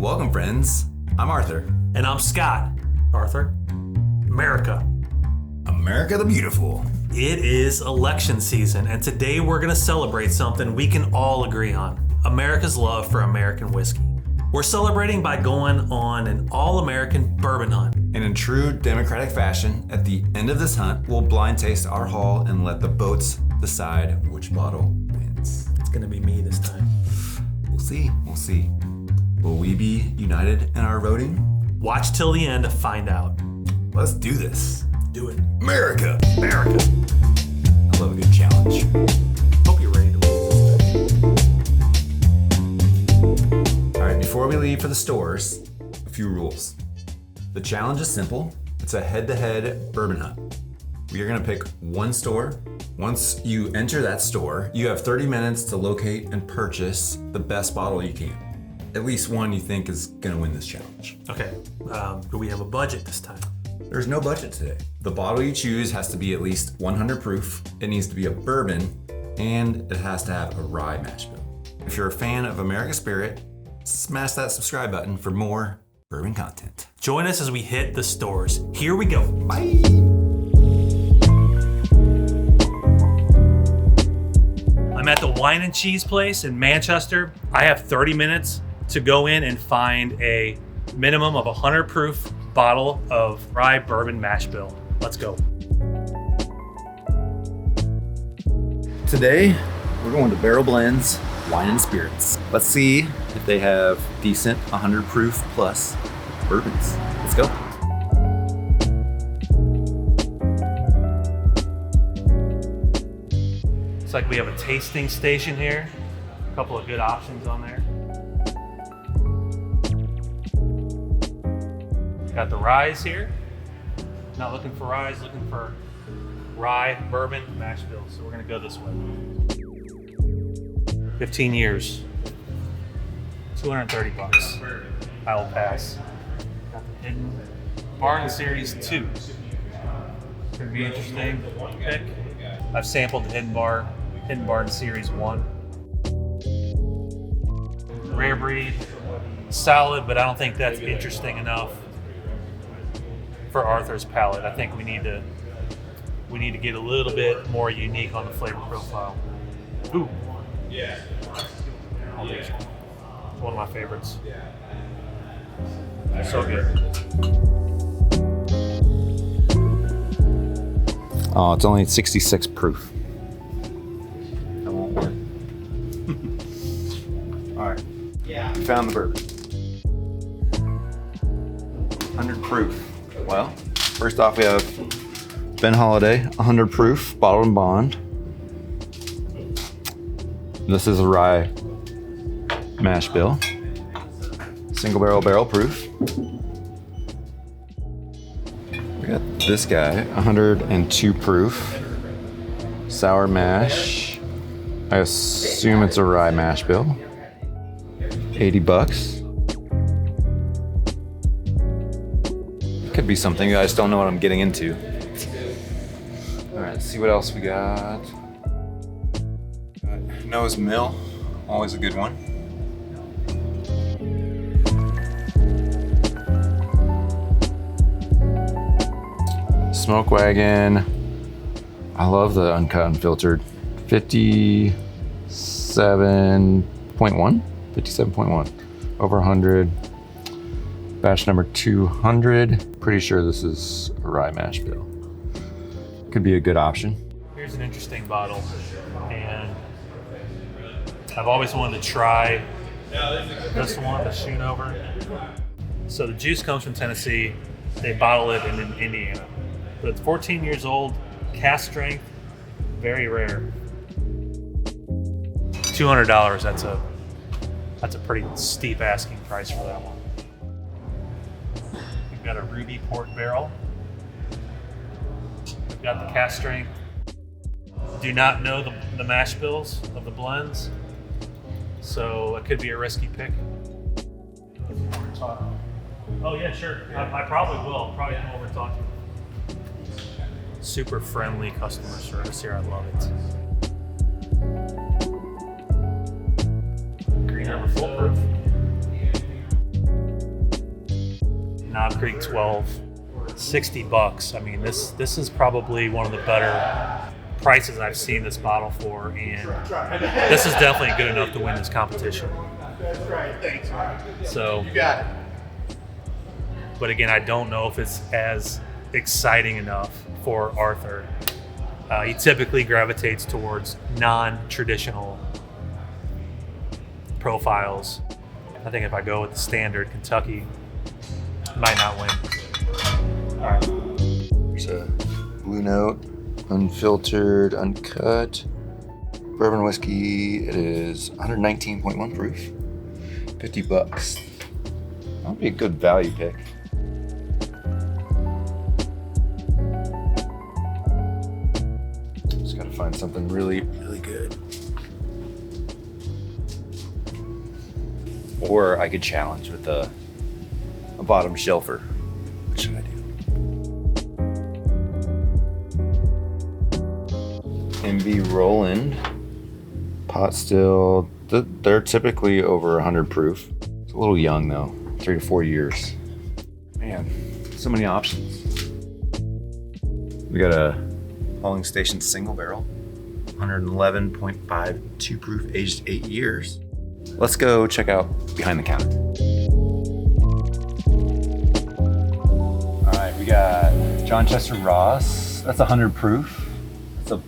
Welcome, friends. I'm Arthur. And I'm Scott. Arthur. America the Beautiful. It is election season, and today we're going to celebrate something we can all agree on. America's love for American whiskey. We're celebrating by going on an all-American bourbon hunt. And in true democratic fashion, at the end of this hunt, we'll blind taste our haul and let the boats decide which bottle wins. It's going to be me this time. We'll see. Will we be united in our voting? Watch till the end to find out. Let's do this. Do it. America. I love a good challenge. Hope you're ready to win this. All right, before we leave for the stores, a few rules. The challenge is simple. It's a head-to-head bourbon hunt. We are gonna pick one store. Once you enter that store, you have 30 minutes to locate and purchase the best bottle you can. At least one you think is gonna win this challenge. Okay, do we have a budget this time? There's no budget today. The bottle you choose has to be at least 100 proof. It needs to be a bourbon, and it has to have a rye mash bill. If you're a fan of American Spirit, smash that subscribe button for more bourbon content. Join us as we hit the stores. Here we go. Bye. I'm at the Wine and Cheese place in Manchester. I have 30 minutes to go in and find a minimum of 100 proof bottle of Rye Bourbon mash bill. Let's go. Today, we're going to Barrel Blends Wine and Spirits. Let's see if they have decent 100 proof plus bourbons. Let's go. Looks like we have a tasting station here. A couple of good options on there. Got the ryes here. Not looking for ryes, looking for Rye Bourbon mash bill. So we're gonna go this way. 15 years, 230 bucks. I will pass. Got the Hidden Barn Series 2. Could be interesting pick. I've sampled the Hidden Barn Series 1. Rare breed, solid, but I don't think that's interesting enough for Arthur's palate. I think we need to get a little bit more unique on the flavor profile. Ooh. Yeah. It's one of my favorites. So good. Oh, it's only 66 proof. That won't work. All right. Yeah. We found the bourbon. 100 proof. Well, first off, we have Ben Holiday, 100 proof, bottled and bond. This is a rye mash bill. Single barrel proof. We got this guy, 102 proof, sour mash. I assume it's a rye mash bill. 80 bucks. Could be something, I just don't know what I'm getting into. All right, let's see what else we got. Nose Mill, always a good one. Smoke Wagon, I love the uncut unfiltered. 57.1, over 100. Batch number 200. Pretty sure this is a rye mash bill. Could be a good option. Here's an interesting bottle, and I've always wanted to try this one, the Schoonover. So the juice comes from Tennessee. They bottle it in Indiana. But it's 14 years old, cask strength, very rare. $200, that's a pretty steep asking price for that one. We've got a Ruby Port Barrel. We've got the cask strength. Do not know the mash bills of the blends, so it could be a risky pick. Oh yeah, sure. I probably will. Probably come over and talk to you. Super friendly customer service here. I love it. Green River Foolproof. Knob Creek 12, $60. I mean, this is probably one of the better prices I've seen this bottle for, and this is definitely good enough to win this competition. That's right. Thanks. So, You got it. but again, I don't know if it's as exciting enough for Arthur. He typically gravitates towards non-traditional profiles. I think if I go with the standard, Kentucky might not win. All right. There's a Blue Note, unfiltered, uncut bourbon whiskey. It is 119.1 proof, $50. That'd be a good value pick. Just gotta find something really, really good. Or I could challenge with a bottom shelfer. What should I do? MV Roland pot still. They're typically over 100 proof. It's a little young though, 3 to 4 years. Man, so many options. We got a Hauling Station single barrel, 111.52 proof, aged 8 years. Let's go check out behind the counter. All right, we got John Chester Ross. That's 100 proof. That's a, I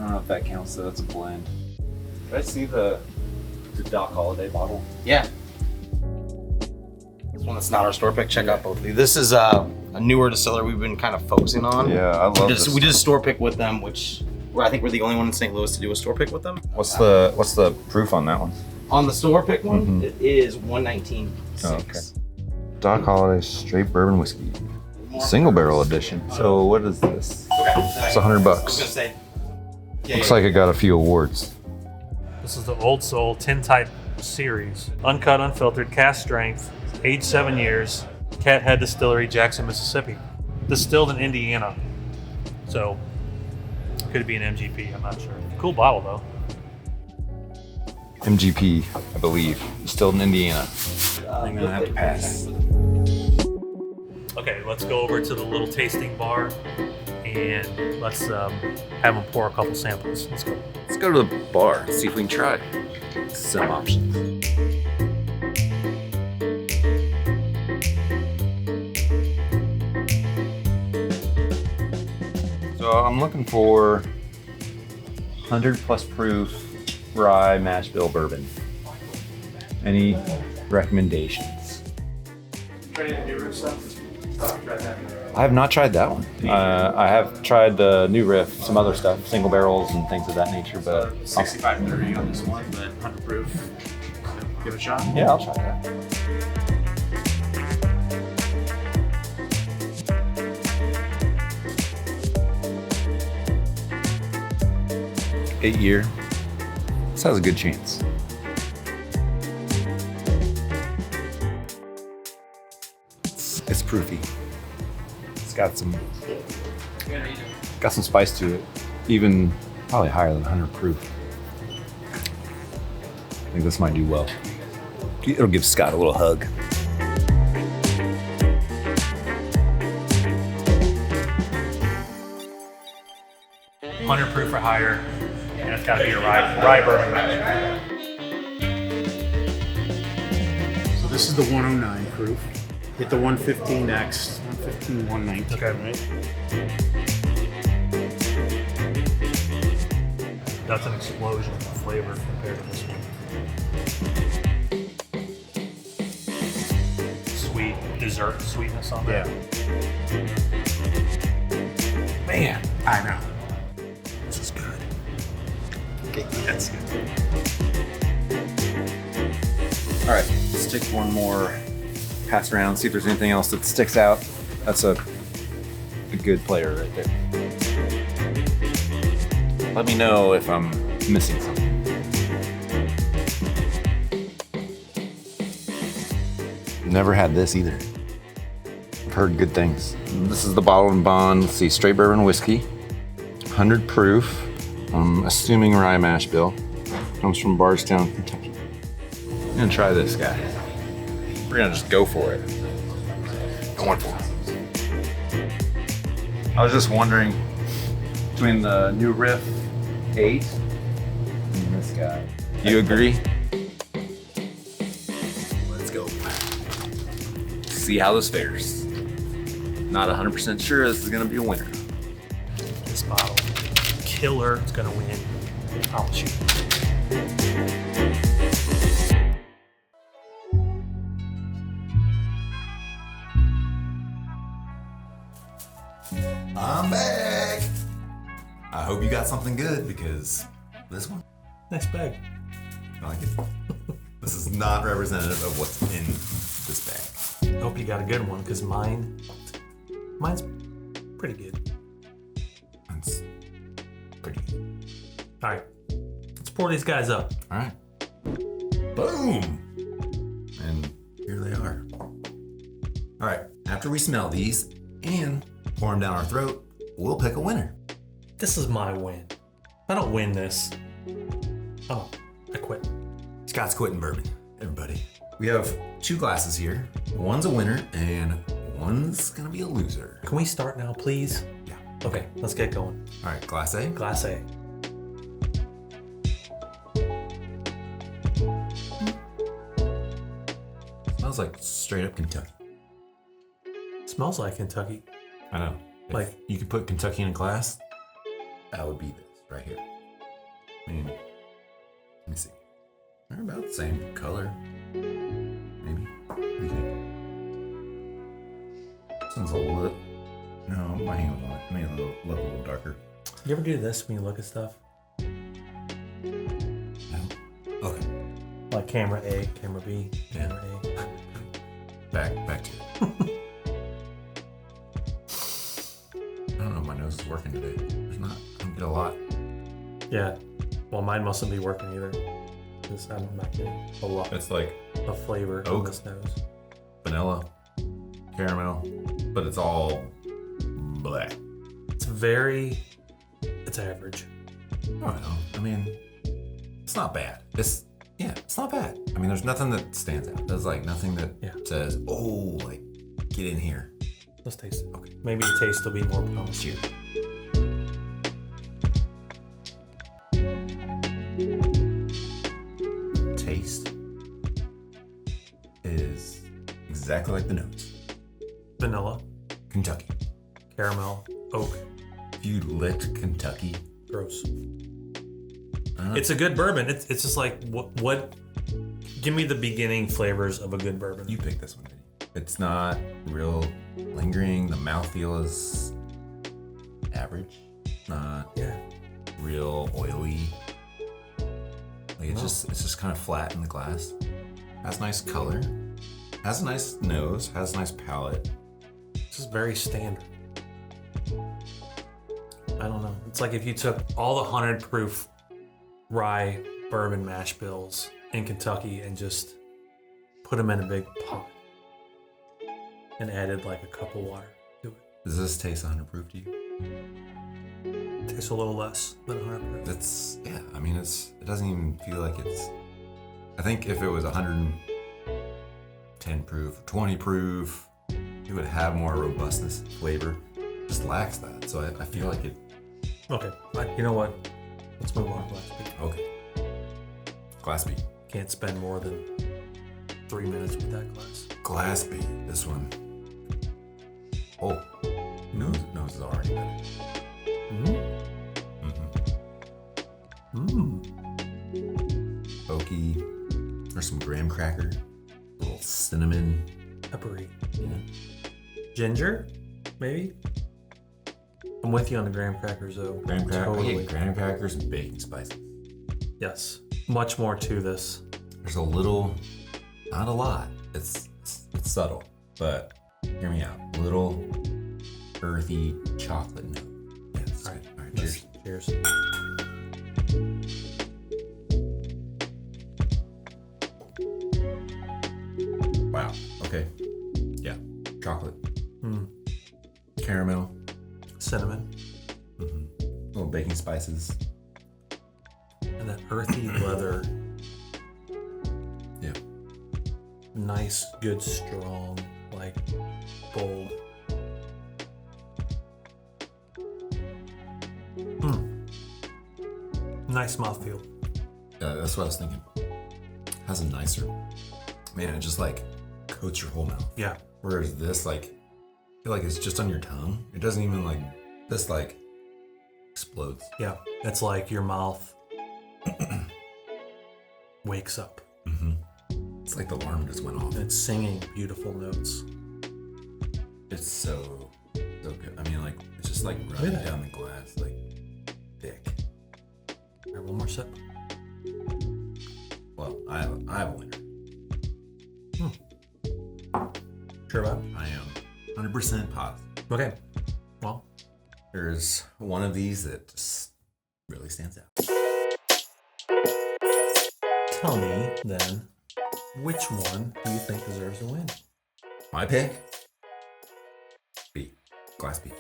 don't know if that counts though, that's a blend. Did I see the Doc Holiday bottle? Yeah. This one that's not our store pick. Check out both of these. This is a newer distiller we've been kind of focusing on. Yeah, I love this. We did a store pick with them, which I think we're the only one in St. Louis to do a store pick with them. What's the proof on that one? On the store pick one, Mhm. it is 119.6. Oh, okay. Doc Holiday straight bourbon whiskey, single barrel edition. So what is this? Okay. It's $100. I was gonna say. Yeah, Looks like it got a few awards. This is the Old Soul Tintype series. Uncut, unfiltered, cast strength, aged 7 years, Cathead Distillery, Jackson, Mississippi. Distilled in Indiana. So, could be an MGP, I'm not sure. Cool bottle though. MGP, I believe, distilled in Indiana. I'm gonna have to pass. Okay, let's go over to the little tasting bar and let's have them pour a couple samples. Let's go. Let's go to the bar and see if we can try some options. So I'm looking for 100 plus proof rye mash bill bourbon. Any recommendations? I have not tried that one. I have tried the new riff, some other stuff, single barrels and things of that nature, but 65.30 on this one, but 100 proof. Give it a shot. yeah, I'll try that. Eight year. This has a good chance. It's proofy. It's got some spice to it. Even probably higher than 100 proof. I think this might do well. It'll give Scott a little hug. Hundred proof or higher, and it's got to be a rye bourbon. So this is the 109 proof. Hit the 115 next. 115, 119. Okay. Right? That's an explosion of flavor compared to this one. Sweet dessert sweetness on that. Man, I know. This is good. Okay, that's good. All right, let's take one more pass around, see if there's anything else that sticks out. That's a good player right there. Let me know if I'm missing something. Never had this either. I've heard good things. This is the Bottled and Bond. Let's see, straight bourbon whiskey, 100 proof. I'm assuming rye mash bill. Comes from Bardstown, Kentucky. I'm gonna try this guy. We're gonna just go for it. going for. I was just wondering between the New Riff 8 and this guy. You agree? Let's go. See how this fares. Not 100% sure this is gonna be a winner. This bottle, killer. It's gonna win. I promise you. I'm back. I hope you got something good because this one, Nice bag. I like it. This is not representative of what's in this bag. I hope you got a good one because mine's pretty good. It's pretty good. All right, let's pour these guys up. All right. Boom. And here they are. All right. After we smell these and pour them down our throat, we'll pick a winner. This is my win. If I don't win this, oh, I quit. Scott's quitting bourbon, everybody. We have 2 glasses here. One's a winner and one's gonna be a loser. Can we start now, please? Yeah. Okay, let's get going. All right, glass A. Glass A. Smells like straight up Kentucky. Smells like Kentucky. I know. If Like- you could put Kentucky in a glass, that would be this right here. I mean, let me see. They're about the same color. Maybe. What do you think? This one's a little. No, my hand was on it. Maybe look a little darker. You ever do this when you look at stuff? No. Okay. Like camera A, camera B, Yeah. camera A. Back to it. I don't know if my nose is working today. There's not. I don't get a lot. Yeah. Well, mine mustn't be working either. Because I'm not getting a lot It's like of flavor Oak. on this nose. vanilla, caramel, but it's all black. It's average. I don't know. I mean, it's not bad. It's not bad. I mean, there's nothing that stands out. There's like nothing that says, oh, like, get in here. Let's taste it. Okay. Maybe the taste will be more promising. Cheers. Taste is exactly like the nose. Vanilla, Kentucky. caramel, oak, If you licked Kentucky, gross. I don't know. It's a good bourbon. It's just like what? Give me the beginning flavors of a good bourbon. You picked this one, didn't you? It's not real lingering. The mouthfeel is average. Not Yeah. real oily. Like it's just kind of flat in the glass. Has nice color. Has a nice nose. Has a nice palate. It's just very standard. I don't know. It's like if you took all the 100 proof rye bourbon mash bills in Kentucky and just put them in a big pot and added like a cup of water to it. Does this taste 100 proof to you? Tastes a little less than 100 proof. It's I mean it doesn't even feel like it's. I think if it was 110 proof, 20 proof, it would have more robustness, flavor. It just lacks that. So I feel like it. Okay, you know what? Let's move on to glass B. Okay. Glass B. Can't spend more than 3 minutes with that glass. Glass B. This one. Oh, nose is already better. Oaky. There's some graham cracker. A little cinnamon. Peppery. Yeah. Ginger, maybe? I'm with you on the graham crackers though. Graham crackers. Totally. Graham crackers and baking spices. Yes. Much more to this. There's a little, not a lot. It's subtle, but hear me out. Little earthy chocolate note. Yeah, that's good. All right, cheers. Cheers. Wow. Okay. Yeah. Chocolate. Caramel. Cinnamon. Little baking spices. And that earthy leather. Yeah. Nice, good, strong, like light, bold. Nice mouthfeel. Yeah, that's what I was thinking. Has a nicer. Man, it just like coats your whole mouth. Yeah. Whereas this, like, I feel like it's just on your tongue. It doesn't even like, this like explodes. Yeah. It's like your mouth wakes up. It's like the alarm just went off. It's singing beautiful notes. It's so good. I mean, like, it's just like running down the glass, like, thick. All right, one more sip. Well, I have a winner. Sure about? I am 100% positive. Okay. Well, There's one of these that just really stands out. tell me then, which one do you think deserves a win? My pick? B. Glass B.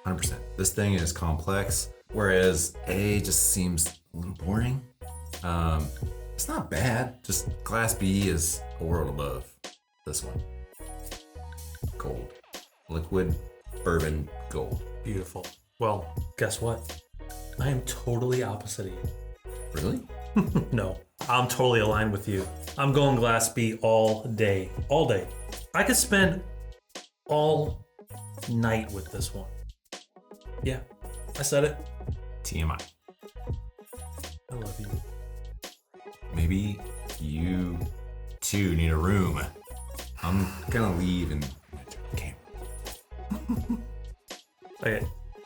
100%. This thing is complex, whereas A just seems a little boring. It's not bad, just Glass B is a world above this one. Gold. Liquid bourbon gold. Beautiful. Well, guess what? I am totally opposite of you. Really? No, I'm totally aligned with you. I'm going Glass B all day. All day. I could spend all night with this one. Yeah, I said it. TMI. I love you. Maybe you too need a room. I'm gonna leave and camera. Okay,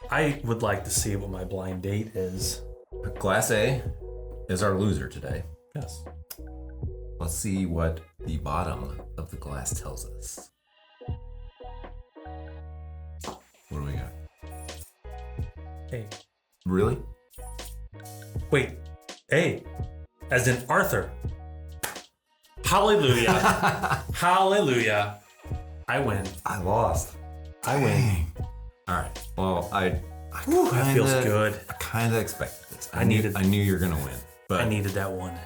I would like to see what my blind date is. Glass A is our loser today. Yes. Let's see what the bottom of the glass tells us. What do we got? Hey. Really? Wait. Hey. As in Arthur. Hallelujah. Hallelujah. I win. I lost. I win. All right. Well, That feels good. I kind of expected this. I needed- I knew you were gonna win, but I needed that one.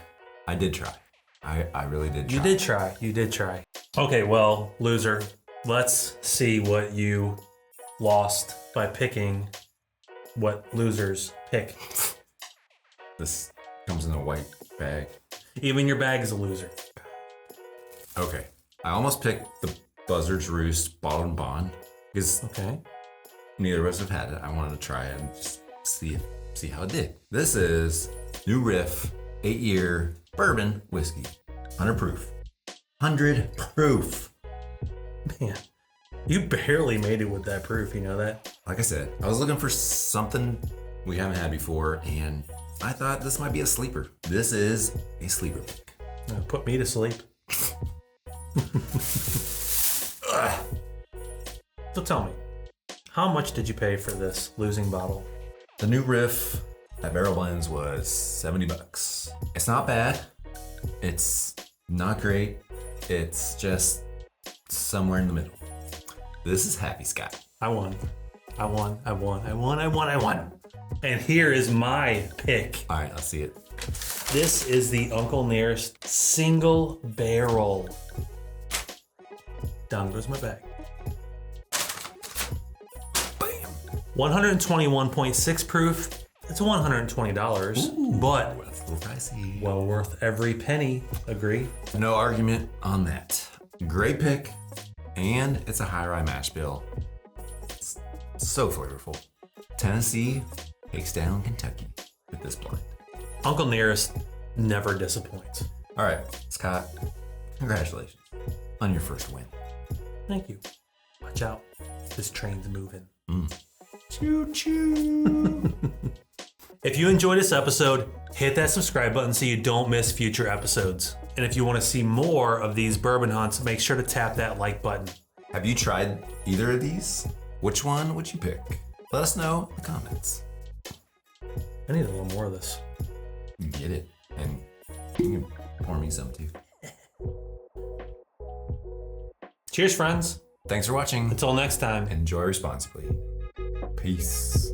I did try. I really did try. You did try. You did try. Okay, well, loser, let's see what you lost by picking what losers pick. This comes in a white bag. Even your bag is a loser. Okay. I almost picked the Buzzard's Roost Bottled and Bond because Okay. neither of us have had it. I wanted to try it and just see how it did. This is New Riff 8-year bourbon whiskey. 100 proof. 100 proof. Man, you barely made it with that proof, you know that? Like I said, I was looking for something we haven't had before, and I thought this might be a sleeper. This is a sleeper pick. Put me to sleep. So tell me, how much did you pay for this losing bottle? The New Riff at Barrel Blends was $70. It's not bad. It's not great. It's just somewhere in the middle. This is Happy Scott. I won. And here is my pick. All right, let's see it. This is the Uncle Nearest single barrel. Down goes my bag. Bam. 121.6 proof. It's $120, but That's a little pricey. well worth every penny. Agree? No argument on that. Great pick, and it's a high rye mash bill. It's so flavorful. Tennessee takes down Kentucky with this blend. Uncle Nearest never disappoints. All right, Scott, congratulations on your first win. Thank you. Watch out. This train's moving. Choo choo. If you enjoyed this episode, hit that subscribe button so you don't miss future episodes. And if you want to see more of these bourbon hunts, make sure to tap that like button. Have you tried either of these? Which one would you pick? Let us know in the comments. I need a little more of this. Get it. And you can pour me some too. Cheers, friends. Thanks for watching. Until next time. Enjoy responsibly. Peace.